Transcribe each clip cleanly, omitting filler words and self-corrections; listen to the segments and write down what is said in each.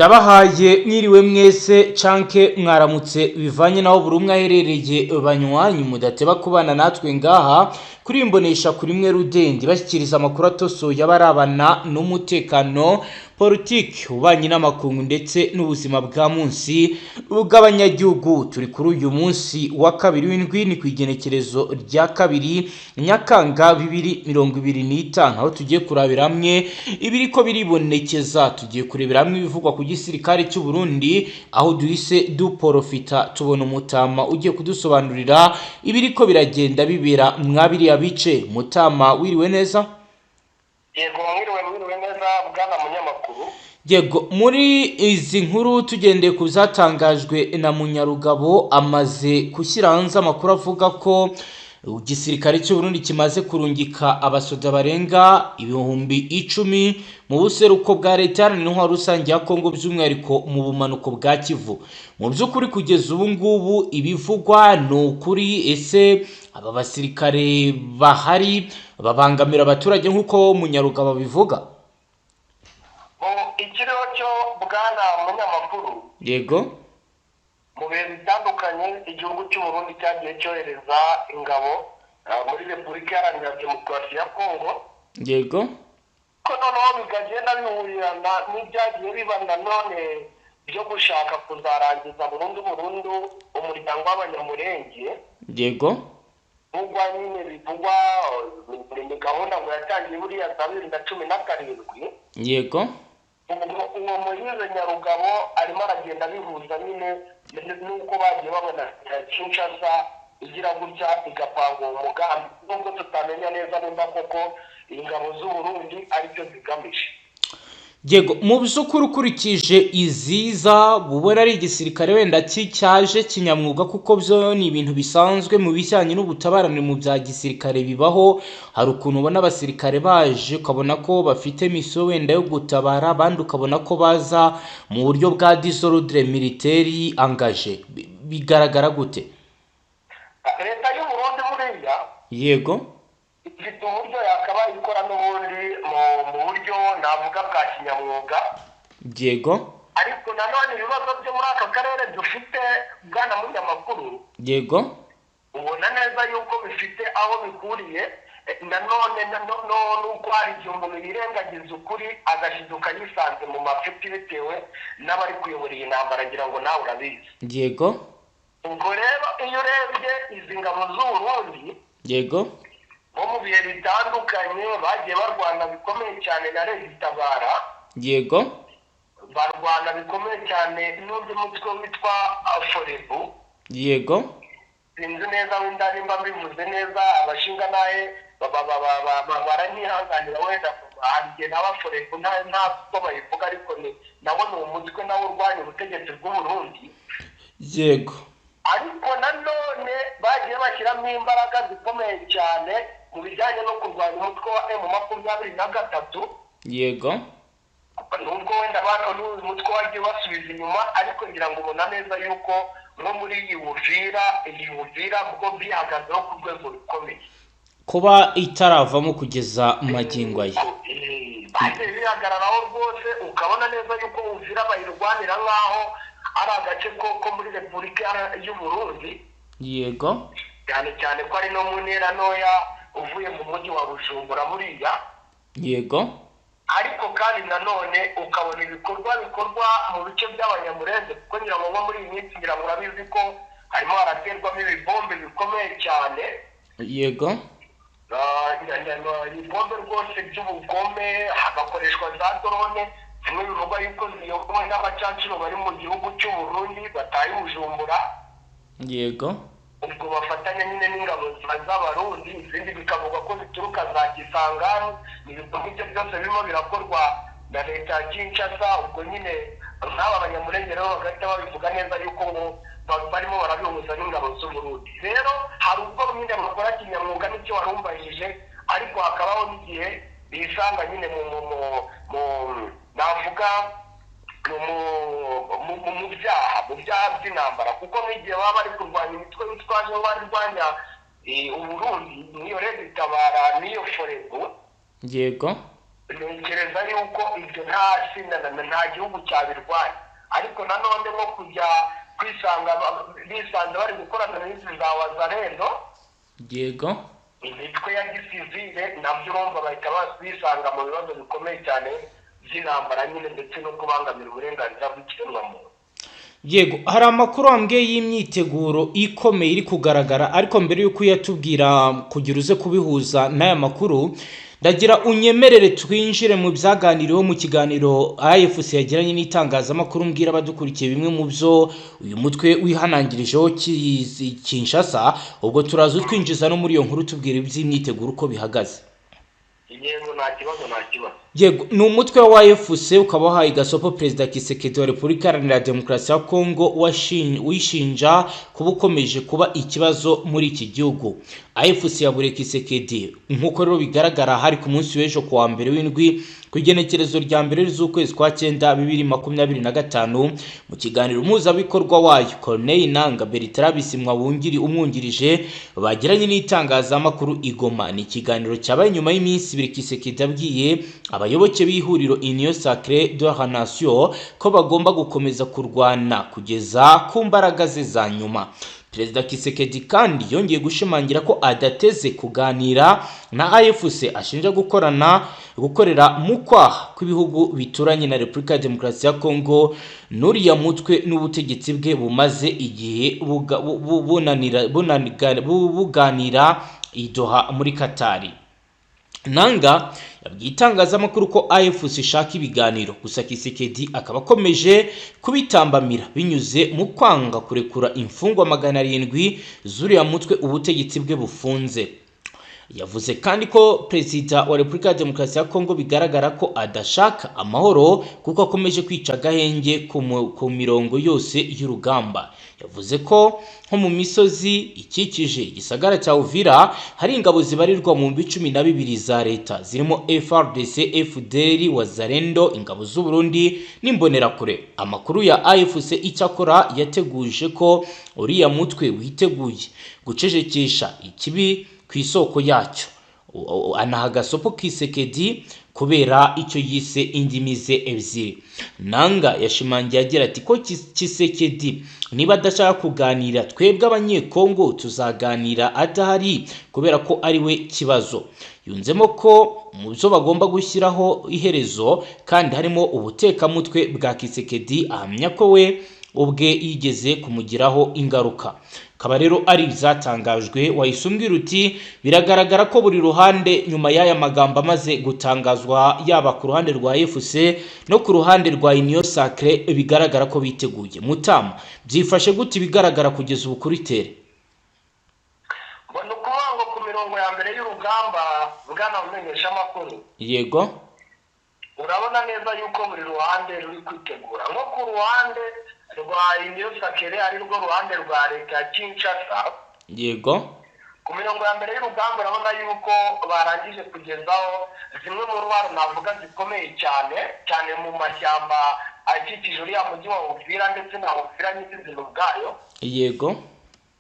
Ndabahaye mwiriwe mwese canke mwaramutse bivanye naho buri umwe aherereye banywanyi mudateba kubana natwe ngaha kuri imbonesha kuri mwe Rudende bashyikiriza amakuru atosoye abarabana n'umutekano politiki ubanye n'amakungu ndetse n'ubuzima bwa munsi bw'abanyagihugu. Turi kuri uyu munsi wa kabiri w'indwi ni kwigenekerezo rya kabiri Nyakanga 2025 aho tugiye kurabira hamwe ibiriko biribonekeza. Tugiye kurebera hamwe ibivugwa ku gisirikare cy'u Burundi aho duhise duporofita tubona umutama ugiye kudusobanurira ibiriko biragenda bibera mwabiri abice. Mutama wiriwe neza? Yego mwiriwe neza bwana munyamakuru. Yego, muri izi nkuru tugendeye kuzatangajwe na Munyarugabo amaze gushyira hanze amakuru avuga ko igisirikare cy'u Burundi kimaze kurungika abasoda barenga 10,000 mu buseruko bwa leta n'intwaro rusange ya Kongo by'umwihariko mu bumanuko bwa Kivu. Mu by'ukuri kugeza ubu ngubu ibivugwa no kuri ese aba basirikare bahari babangamira abaturage nk'uko Munyarugabo bivuga? Ikiriho cyo bwana munyamakuru. Yego. Mu bihe bitandukanye igihugu cy'u Burundi cyagiye cyohereza ingabo muri Repubulika Iharanira Demokarasi ya Kongo. Yego. Ko noneho bikagenda bihurirana n'ibyagiye biba nanone byo gushaka kuzarangiza burundu umuryango w'abanyamurenge. Yego. Bugwa nyine bivugwa muri gahunda ngo yatangiye buriya za 2017. Yego. Uwo Moise Nyarugabo arimo aragenda bihuza nyine nuko bagiye babona Kinshasa igira gutya igapanga uwo mugambi nubwo tutamenya neza nimba koko ingabo z'u Burundi aribyo zigamije. Yego, mu by'ukuri ukurikije iziza bubona ari igisirikare wenda cyaje kinyamwuga kuko byo ni ibintu bisanzwe mu bijyanye n'ubutabarane mu bya gisirikare bibaho. Hari ukuntu ubona abasirikare baje ukabona ko bafite misiyo wenda yo gutabara, abandi ukabona ko baza mu buryo bwa disordre militaire engagé. Bigaragara gute? Leta y'u Burundi buriya yego ifite uburyo yakaba ikora n'ubundi mu buryo navuga bwa kinyamwuga. Yego. Ariko nanone ibibazo byo muri aka karere dufite bwana munyamakuru. Yego. Ubona neza yuko bifite aho bikuriye nanone nuko hari igihe umuntu yirengagiza ukuri agashiduka yisanze mu mafuti bitewe n'abari kuyobora iyi ntambara ngira ngo nawe urabizi. Yego. Ubwo rero iyo urebye izi ngabo z'u Burundi. Yego. Bo mu bihe bitandukanye bagiye barwana bikomeye cyane na Regitabara. Yego. Barwana bikomeye cyane n'undi mutwe witwa Forebu. Yego. Sinzi neza wenda nimba mbivuze neza abashinga naye baranyihanganira wenda hanjye n'abaforebu nta ko bayivuga ariko nawe ni umutwe nawe urwanya ubutegetsi bw'u Burundi. Yego. Ariko nanone bagiye bashyiramo imbaraga zikomeye cyane mu bijyanye no kurwanya umutwe wa M23. Yego. Nubwo wenda abantu umutwe wagiye basubiza inyuma ariko ngira ngo ubona neza yuko no muri iyi Uvira bwo bihagazeho ku rwego rukomeye kuba itaravamo kugeza magingo aya. Bagiye bihagararaho rwose ukabona neza yuko Uvira bayirwanira nk'aho ari agace ko muri Repubulika y'u Burundi. Yego. cyane ko ari no mu ntera ntoya uvuye mu mujyi wa Bujumbura buriya. Yego. Ariko kandi nanone ukabona ibikorwa mu bice by'abanyamurenge kuko ngira ngo muri iyi minsi ngira ngo urabizi ko harimo haraterwamo ibibombe bikomeye cyane. Yego. Ibibombe rwose by'ubugome hagakoreshwa za drone zimwe bivugwa yuko ziyobowe n'abacancuro bari mu gihugu cy'u Burundi bataye Bujumbura. Yego. Ubwo bafatanya nyine n'ingabo z'abarundi izindi bikavuga ko zituruka za Kisangani. Ibikorwa ibyo byose birimo birakorwa na leta ya Kinshasa. Ubwo nyine nk'aba abanyamurenge rero bagahita babivuga neza yuko ngo barimo barabihuza n'ingabo z'u Burundi. Rero hari ubwo nyine bakora kinyamwuga n'icyo warumbajije ariko hakabaho n'igihe bisanga nyine navuga mu byaha by'intambara kuko nk'igihe baba bari kurwanya imitwe bitwaje barwanya u Burundi niyo Regitabara niyo Forebu. Yego. ntekereza yuko ibyo nta gihugu cyabirwanya, ariko nanone nko kujya bisanze bari gukorana n'izi za wazalendo, yego, imitwe ya gisivile, nabyo urumva bahita bisanga mu bibazo bikomeye cyane by'intambara nyine, ndetse no kubangamira uburenganzira bw'ikiremwamuntu. yego. Hari amakuru ambwiye y'imyiteguro ikomeye iri kugaragara, ariko mbere y'uko uyatubwira kugira uze kubihuza n'aya makuru, ndagira unyemerere twinjire mu byaganiriweho mu kiganiro AFC yagiranye n'itangazamakuru, mbwira abadukurikiye bimwe mu byo uyu mutwe wihanangirijeho Kinshasa, ubwo turaza twinjiza no muri iyo nkuru tubwira iby'imyiteguro uko bihagaze. Yego, nta kibazo. Yego, ni umutwe wa AFC ukaba wahaye gasopo Perezida Tshisekedi wa Repubulika Iharanira Demokarasi ya Kongo wishinja kuba ukomeje kuba ikibazo muri iki gihugu. AFC yaburiye Tshisekedi nk'uko rero bigaragara hari ku munsi w'ejo kuwa mbere w'indwi ku igenekerezo rya mbere z'ukwezi kwa 9 2025 mu kiganiro muzabikorwa wayo Corneille Nangaa Bertrand Bisimwa umwungirije bagiranye n'itangazamakuru Igoma. Ni ikiganiro cyabaye nyuma y'iminsi 2 Tshisekedi abwiye abayoboke b'ihuriro Union Sacrée de la Nation ko bagomba gukomeza kurwana kugeza ku mbaraga ze za nyuma. Perezida Tshisekedi kandi yongeye gushimangira ko adateze kuganira na AFC ashinja gukorera mu kwaha kw'ibihugu bituranye na Repubulika ya Demokarasi ya Kongo n'uriya mutwe n'ubutegetsi bwe bumaze igihe buganira i Doha muri Katari. Nangaa yabwiye itangazamakuru ko AFC ishaka ibiganiro, gusa Tshisekedi akaba akomeje kubitambamira binyuze mu kwanga kurekura imfungwa 700 zuriya mutwe ubutegetsi bwe bufunze. Yavuze kandi ko Perezida wa Repubulika ya Demokarasi ya Kongo bigaragara ko adashaka amahoro kuko akomeje kwica gahenge ku mirongo yose y'urugamba. Yavuze ko nko mu misozi ikikije igisagara cya Uvira hari ingabo zibarirwa mu 12 za leta zirimo FARDC, FDLR, Wazalendo, ingabo z'u Burundi n'imbonerakure. Amakuru ya AFC icyakora yateguje ko uriya mutwe witeguye gucecekesha ikibi ku isoko yacyo. Anaha gasopo Tshisekedi kubera icyo yise indimize ebyiri. Nangaa yashimangiye agira ati ko Tshisekedi niba adashaka kuganira twebwe abanyekongo tuzaganira adahari kubera ko ari we kibazo. Yunzemo ko mu byo bagomba gushyiraho iherezo kandi harimo ubutekamutwe bwa Tshisekedi, ahamya ko we ubwe yigeze kumugiraho ingaruka. Kaba rero ari bizatangajwe wayisumbwira uti biragaragara ko buri ruhande nyuma y'aya magambo amaze gutangazwa yaba ku ruhande rwa AFC no ku ruhande rwa Union Sacrée bigaragara ko biteguye. Mutama byifashe gute bigaragara kugeza ubu kuri tere? Mbona kubango ku mirongo ya mbere y'urugamba bwana umenyesha amakuru. Yego, urabona neza yuko buri ruhande ruri kwitegura. Nko ku ruhande rwa Union Sacrée ari rwo ruhande rwa leta ya Kinshasa. yego, ku mirongo ya mbere y'urugamba urabona yuko barangije kugezaho zimwe mu ntwaro navuga zikomeye cyane mu mashyamba akikije uriya mujyi wa Uvira ndetse na Uvira n'izindi ubwayo. yego,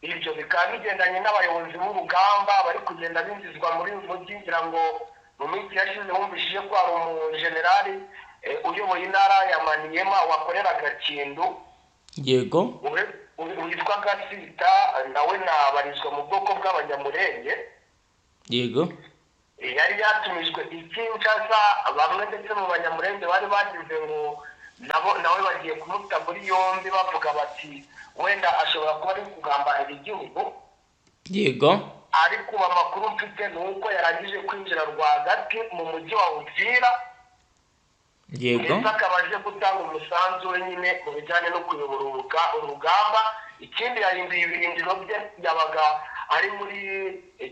ibyo bikaba bigendanye n'abayobozi b'urugamba bari kugenda binjizwa muri uyu mujyi, ngira ngo mu minsi yashize wumvishije ko hari umujenerali uyoboye intara ya Maniema wakoreraga Kindu, yego, witwa Gasita, nawe nabarizwa mu bwoko bw'abanyamurenge. yego, yari yatumijwe i Kinshasa, bamwe ndetse mu banyamurenge bari bagize ngo nawe bagiye kumuta muri yombi bavuga bati wenda ashobora kuba ari kugambanira igihugu. yego, ariko amakuru mfite ni uko yarangije kwinjira rwagati mu mujyi wa Uvira, yego, ndetse akaba aje gutanga umusanzu we nyine mu bijyanye no kuyobora urugamba. Ikindi yahinduye ibirindiro bye, yabaga ari muri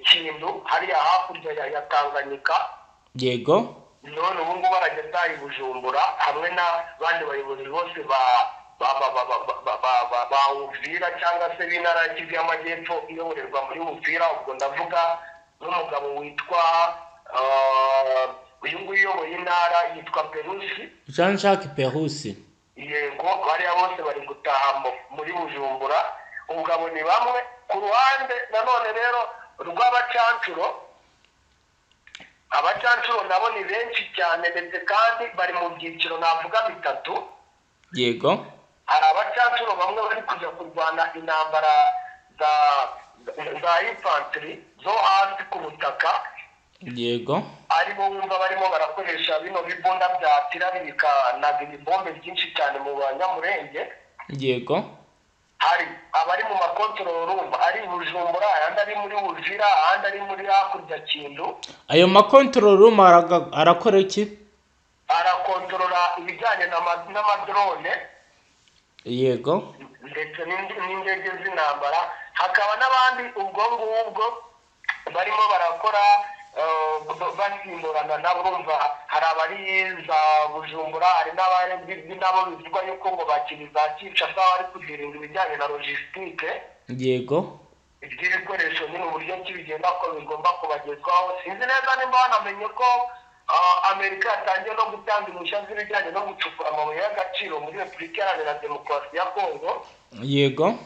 Kindu hariya hakurya ya Tanganyika. yego, none ubu ngubu aragenda i Bujumbura hamwe n'abandi bayobozi bose ba Uvira cyangwa se b'intara ya Kivu y'Amajyepfo iyoborerwa muri Uvira. ubwo ndavuga n'umugabo witwa uyu nguyu uyoboye intara yitwa Perusi, Jean-Jacques Perusi. yego, bariya bose bari gutaha muri Bujumbura. ubwo ni bamwe ku ruhande nanone rero rw'abacancuro abacancuro nabo ni benshi cyane ndetse kandi bari mu byiciro navuga bitatu. yego, hari abacancuro bamwe bari kujya kurwana intambara za infantry zo hasi ku butaka, yego, aribo wumva barimo barakoresha bino bibunda bya tirari bikanaga ibibombe byinshi cyane mu banyamurenge. yego, hari abari mu makontororo rumva ari Bujumbura, ayandi ari muri Uvira, ayandi ari muri hakurya Kindu. ayo makontororo room arakora iki? Arakontorora ibijyanye n'amadrone, yego, ndetse n'indege z'intambara. Hakaba n'abandi ubwo ngubwo barimo barakora basimburana nabo, urumva hari abari za Bujumbura, hari n'abandi nabo bivugwa yuko ngo bakiri za Kinshasa bari kugirinda ibijyanye na logistique, yego, iby'ibikoresho nyine uburyo ki bigenda ko bigomba kubagezwaho. Sinzi neza nimba banamenye ko Amerika yatangiye no gutanga impushya z'ibijyanye no gucukura amabuye y'agaciro muri Repubulika Iharanira Demokarasi ya Kongo. yego,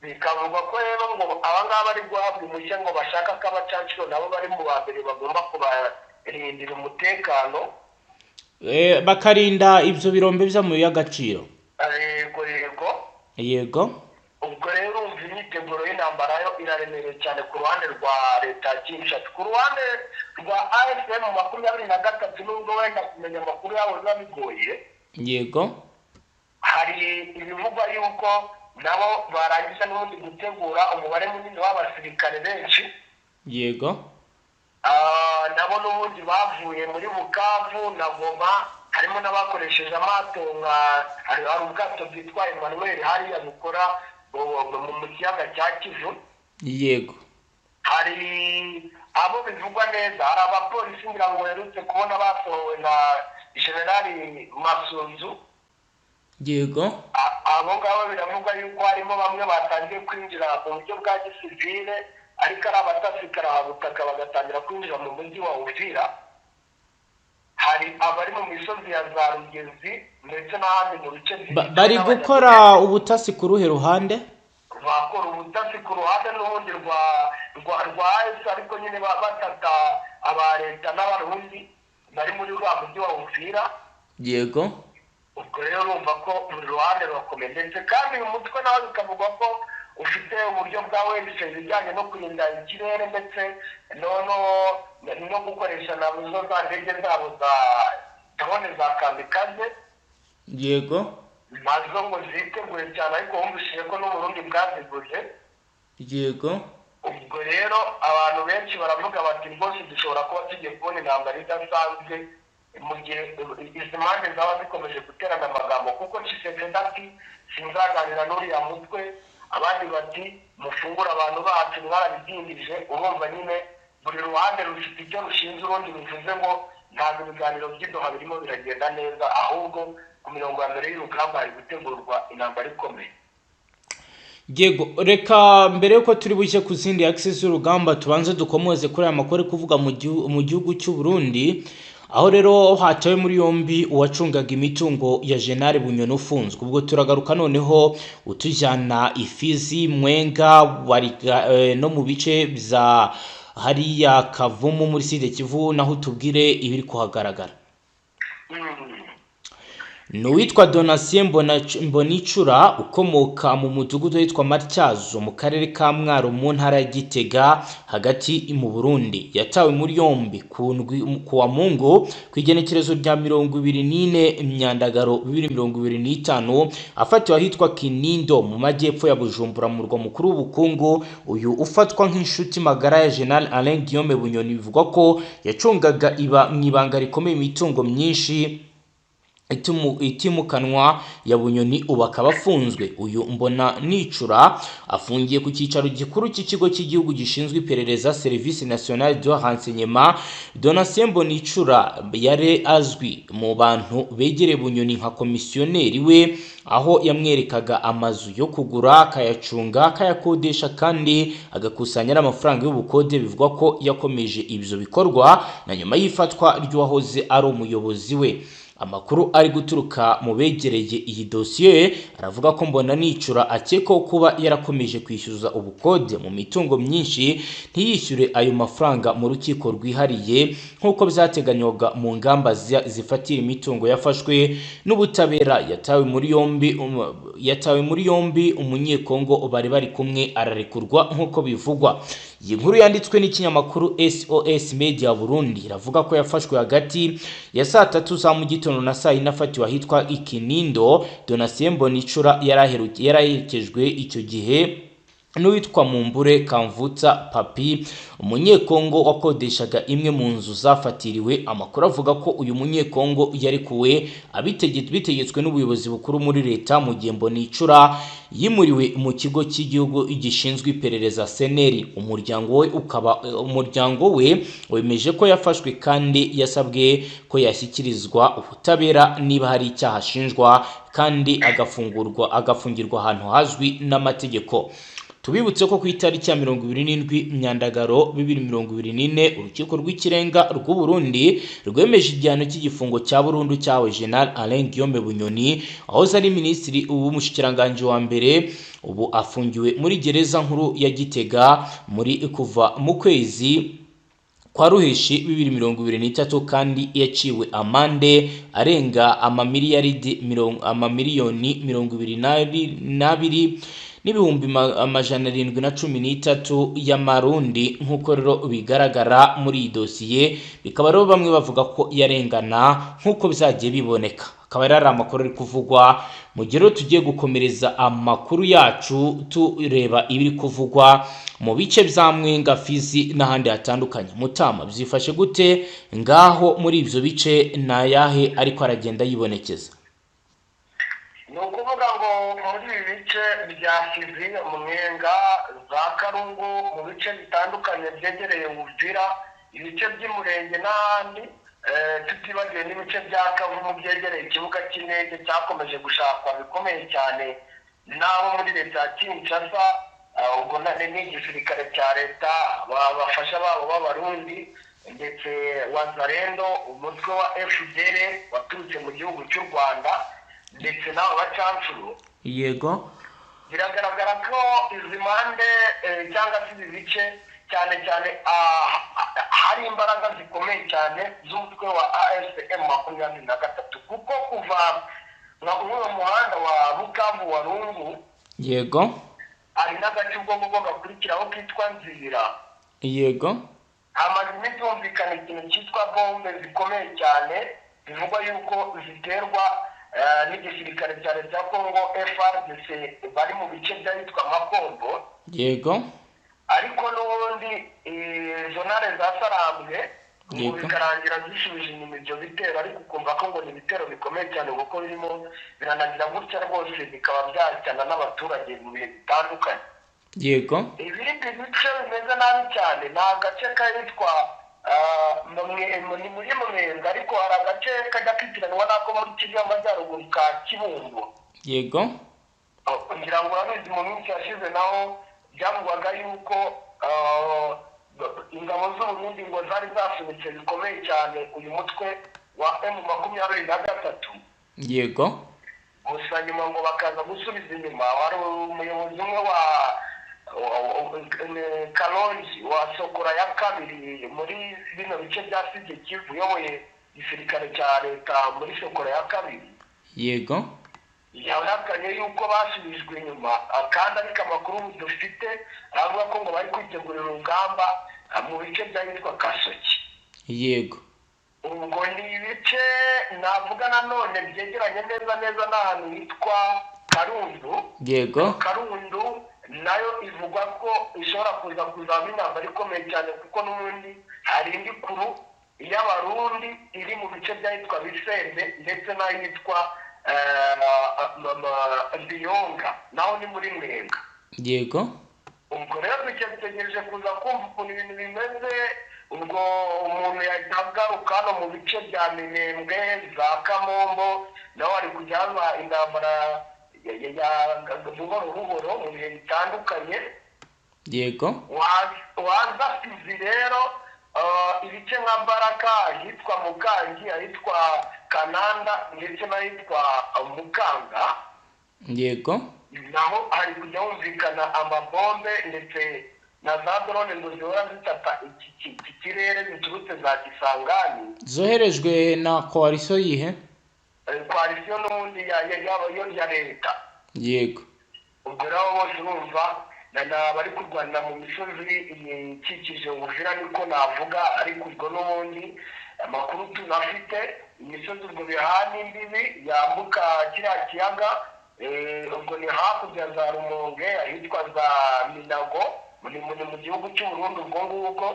Bikavuga ko rero ngo abangaba bari guhabwa impushya ngo bashaka ko abacancuro nabo bari mu ba mbere bagomba kubarindira umutekano, bakarinda ibyo birombe by'amabuye y'agaciro. yego. yego, Ubwo rero umva imyiteguro y'intambara yo iraremereye cyane ku ruhande rwa leta ya Kinshasa. Ku ruhande rwa AFM 23 nubwo wenda kumenya amakuru yabo biba bigoye, yego, hari ibivugwa yuko nabo barangiza n'ubundi gutegura umubare munini w'abasirikare benshi. yego, Nabo n'ubundi bavuye muri Bukavu na Goma, harimo n'abakoresheje amato hari ubwato bwitwa Emmanuel hariya bukora mu kiyaga cya Kivu. yego, hari abo bivugwa neza, hari abapolisi ngira ngo baherutse kubona basohowe na Generali Masunzu. yego, Abo ngabo biravugwa yuko harimo bamwe batangiye kwinjira mu buryo bwa gisivile, ariko ari abatasikara habutaka bagatangira kwinjira mu mujyi wa Uvira. Hari abari mu misozi ya za Rugezi ndetse n'ahandi mu bice bari gukora ubutasi ku ruhe ruhande? bakora ubutasi ku ruhande n'ubundi rwa AS, ariko nyine batata aba leta n'abarundi bari muri rwa mujyi wa Uvira. yego, ubwo rero urumva ko buri ruhande rurakomeye, ndetse kandi uyu mutwe nawe bikavugwa ko ufite uburyo bwa wese ibijyanye no kurinda ikirere ndetse no gukoresha nazo za ndege zabo za drone za kamikaze. yego, nazo ngo ziteguye cyane, ariko wumvishije ko n'Uburundi bwaziguze. yego, ubwo rero abantu benshi baravuga bati rwose dushobora kuba tugiye kubona intambara idasanzwe mu gihe izi mpande zaba zikomeje guterana amagambo, kuko Tshisekedi ati sinzaganira n'uriya mutwe, abandi bati mufungura abantu bacu mwarabidindije. Urumva nyine buri ruhande rufite icyo rushinze urundi, bivuze ngo ntabwo ibiganiro by'Idoha birimo biragenda neza, ahubwo ku mirongo ya mbere y'urugamba hari gutegurwa intambara ikomeye. yego, reka mbere yuko turi bushye ku zindi access y'urugamba tubanze dukomoze kuri aya makuru kuvuga mu gihugu cy'u Burundi, aho rero hatawe muri yombi uwacungaga imitungo ya General Bunyoni ufunzwe. Ubwo turagaruka noneho utujyana Ifizi, Mwenga, no mu bice bya hariya Kavumu muri Sud Kivu, naho tubwire ibiri kuhagaragara. Nuwitwa Donatien Mbonicura ukomoka mu mudugudu witwa Matyazo mu karere ka Mwaro mu ntara ya Gitega hagati mu Burundi, yatawe muri yombi ku wa Mungu ku igenekerezo rya 24 Myandagaro 2025, afatiwe ahitwa Kinindo mu majyepfo ya Bujumbura mu murwa mukuru w'ubukungu. Uyu ufatwa nk'inshuti magara ya General Alain Guillaume Bunyoni, bivugwa ko yacungaga mu ibanga rikomeye imitungo myinshi itimukanwa ya Bunyoni, ubu akaba afunzwe. Uyu Mbonicura afungiye ku cyicaro gikuru cy'ikigo cy'igihugu gishinzwe iperereza Service National de Renseignement. Donatien Mbonicura yari azwi mu bantu begereye Bunyoni nka komisiyoneri we, aho yamwerekaga amazu yo kugura, akayacunga, akayakodesha kandi agakusanya n'amafaranga y'ubukode. Bivugwa ko yakomeje ibyo bikorwa na nyuma y'ifatwa ry'uwahoze ari umuyobozi we. Amakuru ari guturuka mu begereye iyi dosiye aravuga ko Mbonanicura akekwaho kuba yarakomeje kwishyuza ubukode mu mitungo myinshi ntiyishyure ayo mafaranga mu rukiko rwihariye nk'uko byateganywaga mu ngamba zifatira imitungo yafashwe n'ubutabera. Yatawe muri yombi umunyekongo bari bari kumwe ararekurwa nk'uko bivugwa. Iyi nkuru yanditswe n'ikinyamakuru SOS Media Burundi iravuga ko yafashwe hagati ya saa 3 za mu gitondo na saa 4 afatiwe ahitwa Ikinindo. Donatien Mbonicura yaraherekejwe icyo gihe n'uwitwa Mumbure Kamvutsa Papi, umunyekongo wakodeshaga imwe mu nzu zafatiriwe. Amakuru avuga ko uyu munyekongo yarekuwe bitegetswe n'ubuyobozi bukuru muri leta, mu gihe Mbonicura yimuriwe mu kigo cy'igihugu gishinzwe iperereza seneri. Umuryango we wemeje ko yafashwe kandi yasabwe ko yashyikirizwa ubutabera niba hari icyaha ashinjwa kandi agafungirwa ahantu hazwi n'amategeko. Tubibutse ko ku itariki ya 27 Myandagaro 2024 urukiko rw'ikirenga rw'u Burundi rwemeje igihano cy'igifungo cya burundu cyawe General Alain Guillaume Bunyoni, aho ari minisitiri w'umushikiranganje wa mbere. Ubu afungiwe muri gereza nkuru ya Gitega kuva mu kwezi kwa Ruheshi 2023 kandi yaciwe amande arenga amamiliyoni 22 n'ibihumbi 713 y'amarundi nk'uko rero bigaragara muri iyi dosiye. Bikaba rero bamwe bavuga ko yarengana nk'uko byagiye biboneka. Akaba ari amakuru ari kuvugwa. Mu gihe rero tugiye gukomereza amakuru yacu tureba ibiri kuvugwa mu bice bya Mwenga, Fizi n'ahandi hatandukanye. Mutama byifashe gute ngaho muri ibyo bice nayahe ariko aragenda yibonekeza? Ni ukuvuga ngo muri ibi bice bya Fizi, Mwenga, za Karungu, mu bice bitandukanye byegereye Uvira, ibice by'Umurenge n'ahandi, tutibagiwe n'ibice bya Kavumu byegereye ikibuga cy'indege cyakomeje gushakwa bikomeye cyane n'abo muri leta ya Kinshasa, ubwo n'igisirikare cya leta bafasha babo b'Abarundi, ndetse Wazalendo, umutwe wa FDL waturutse mu gihugu cy'u Rwanda, ndetse n'abo bacancuro. Yego, biragaragara ko izi mande cyangwa se ibi bice cyane cyane hari imbaraga zikomeye cyane z'umutwe wa AFCM 23, kuko kuva uwo muhanda wa Bukavu wa Rungu, yego, hari n'agace ubwo gakurikiraho kitwa Nzira, yego, hamaze iminsi humvikana ikintu cyitwa bombe zikomeye cyane bivugwa yuko ziterwa n'igisirikare cya leta ya Kongo FARDC bari mu bice byitwa Makombo. Yego, ariko n'ubundi zonare za Sarambwe bikarangira zishubije inyuma ibyo bitero, ariko ukumva ko ngo ni ibitero bikomeye cyane kuko birimo biranagira gutya rwose bikaba byahitana n'abaturage mu bihe bitandukanye. Yego, ibindi bice bimeze nabi cyane ni agace kitwa ni muri Mwenga, ariko hari agace kajya kwitiranwa n'ako muri Kivu y'Amajyaruguru ka Kibungo. yego, kugira ngo urabizi mu minsi yashize naho byavugwaga yuko ingabo z'Uburundi ngo zari zasunitse bikomeye cyane uyu mutwe wa M23. yego, gusa nyuma ngo bakaza gusubiza inyuma. Wari umuyobozi umwe wa Kalonji wa Sokora ya kabiri muri bino bice bya Sud Kivu, uyoboye igisirikare cya leta muri Sokora ya kabiri. yego, yabakanye yuko basubijwe inyuma, kandi ariko amakuru dufite avuga ko ngo bari kwitegurira urugamba mu bice byitwa Kasoki. yego, ubwo ni ibice navuga nanone byegeranye neza n'ahantu hitwa Karundu. yego, Karundu nayo ivugwa ko ishobora kuzaba intambara ikomeye cyane, kuko n'ubundi hari indi kuru y'Abarundi iri mu bice byitwa Bisembe, ndetse n'ahitwa Biyonga, naho ni muri Mwenga. yego, ubwo rero dutegereje kuza kumva ukuntu ibintu bimeze. ubwo umuntu yahita agaruka hano mu bice bya Minembwe, za Kamombo, naho ari kujya haba intambara buhoro buhoro mu bihe bitandukanye. yego, waza Fizi rero ibice nka Baraka, ahitwa Mukangi, ahitwa Kananda ndetse n'ahitwa Mukanga, yego, naho hari kujya humvikana amabombe ndetse na za drone ngo zihora zitata iki kirere ziturutse za Kisangani, zoherejwe na coalition yihe? coalition n'ubundi ya leta. Yego, ubwo rero bose urumva bari kurwanira mu misozi ikikije Uvira, niko navuga, ariko ubwo n'ubundi amakuru tunafite imisozi ubwo bihana imbibi yambuka kiriya kiyaga, ubwo ni hakurya za Rumonge, ahitwa za Minago, mu gihugu cy'u Burundi ubwo ngubwo,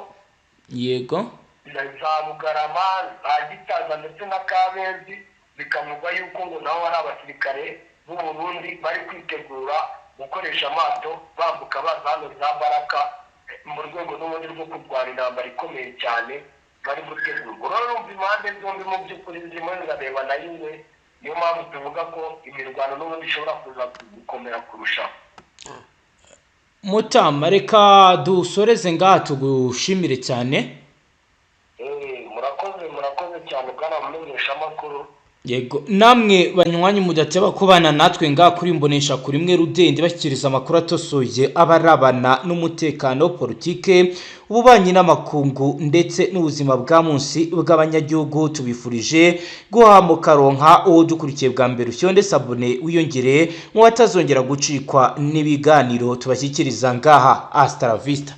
yego, za Bugarama, za Gitaza ndetse na Kabezi, bikavugwa yuko ngo naho hari abasirikare b'u Burundi bari kwitegura gukoresha amato bambuka baza hano za Baraka mu rwego n'ubundi rwo kurwanya intambara ikomeye cyane bari gutegurwa. Rero urumva impande zombi mu by'ukuri zirimo zirareba na imwe, niyo mpamvu tuvuga ko imirwano n'ubundi ishobora kuza gukomera kurushaho. Mutama, reka dusoreze ngaha tugushimire cyane. Murakoze cyane bwana mumenyeshamakuru. Yego, namwe banywanyi mudateba kubana natwe ngaha kuri imbonesha kuri mwe Rudende bashyikiriza amakuru atosoye abarabana n'umutekano, politike, ububanyi n'amakungu ndetse n'ubuzima bwa munsi bw'abanyagihugu. Tubifurije guhamuka ronka uwo dukurikiye bwa mbere usyonde sabone wiyongere mu batazongera gucikwa n'ibiganiro tubashyikiriza ngaha. Hasta la vista.